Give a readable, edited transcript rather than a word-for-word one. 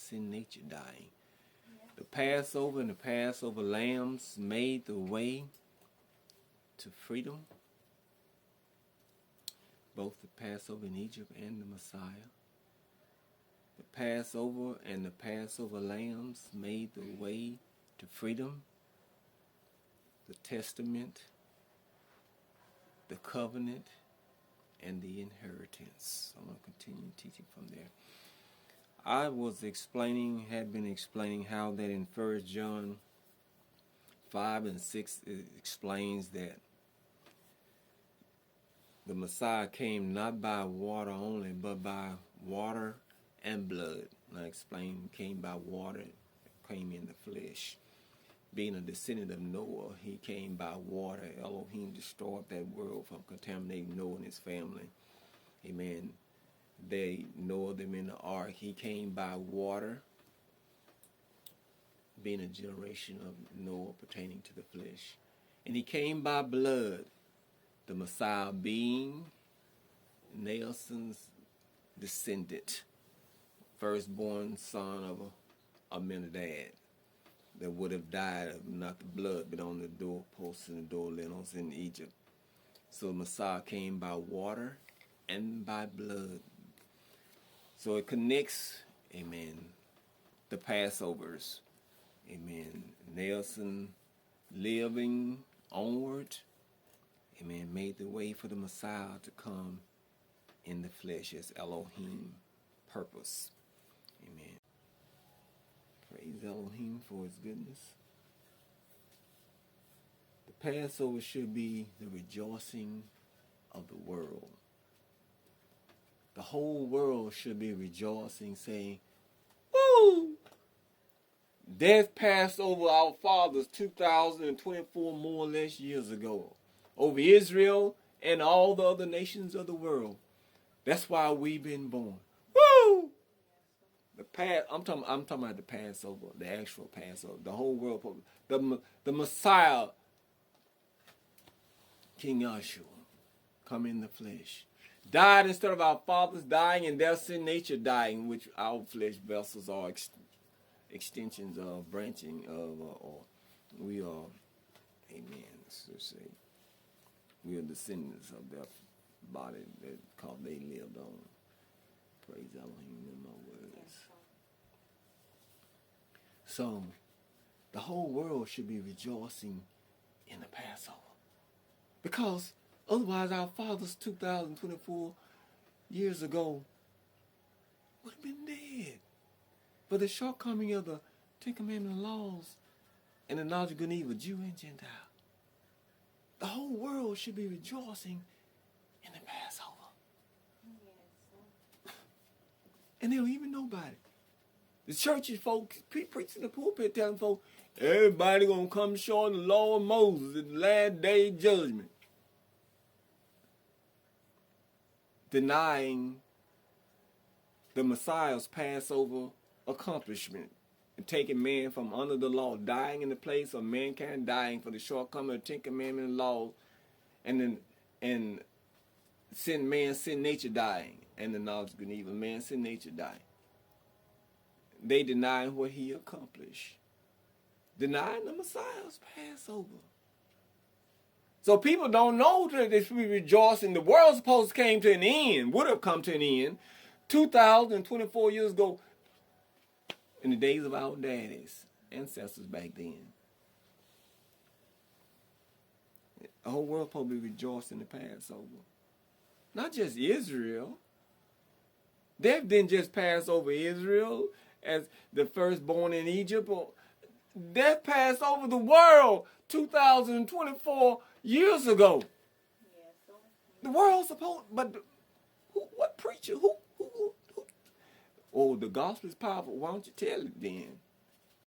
sin nature dying. The Passover and the Passover lambs made the way to freedom. Both the Passover in Egypt and the Messiah. The Passover and the Passover lambs made the way to freedom. The testament, the covenant, and the inheritance. I'm going to continue teaching from there. I had been explaining how that in 1 John 5 and 6 it explains that the Messiah came not by water only, but by water and blood. I explained, came by water, came in the flesh. Being a descendant of Noah, he came by water. Elohim destroyed that world from contaminating Noah and his family. Amen. Noah them in the ark. He came by water, being a generation of Noah pertaining to the flesh. And he came by blood, the Messiah being Naasson's descendant, firstborn son of Aminadab, that would have died of not the blood, but on the doorposts and the door lintels in Egypt. So Messiah came by water and by blood. So it connects, amen, the Passovers, amen, Naasson living onward, amen, made the way for the Messiah to come in the flesh as Elohim purpose, amen. Praise Elohim for his goodness. The Passover should be the rejoicing of the world. The whole world should be rejoicing, saying, woo! Death passed over our fathers 2,024 more or less years ago, over Israel and all the other nations of the world. That's why we've been born. Woo! I'm talking about the Passover, the actual Passover, the whole world, the Messiah, King Yahshua, come in the flesh. Died instead of our fathers dying and their sin nature dying, which our flesh vessels are extensions of, branching of, or we are, amen, so say, we are descendants of their body that they lived on. Praise Elohim in my words. So, the whole world should be rejoicing in the Passover. Because otherwise our fathers 2,024 years ago would have been dead. But the shortcoming of the Ten Commandment laws and the knowledge of good and evil, Jew and Gentile, the whole world should be rejoicing in the Passover. And they don't even know about it. The churches, folks, preaching the pulpit, telling folks, everybody gonna come short of the law of Moses at the last day judgment. Denying the Messiah's Passover accomplishment and taking man from under the law, dying in the place of mankind, dying for the shortcoming of the Ten Commandment law, and sin nature dying, and the knowledge of good and evil, man sin nature dying. They denying what he accomplished, denying the Messiah's Passover. So people don't know that they should be rejoicing. The world supposed to came to an end, would have come to an end 2,024 years ago in the days of our daddies, ancestors back then. The whole world supposed to be rejoicing the Passover. Not just Israel. Death didn't just pass over Israel as the firstborn in Egypt. Death passed over the world 2,024 years ago. The world's supposed, but what preacher? Who? Oh, the gospel is powerful. Why don't you tell it then?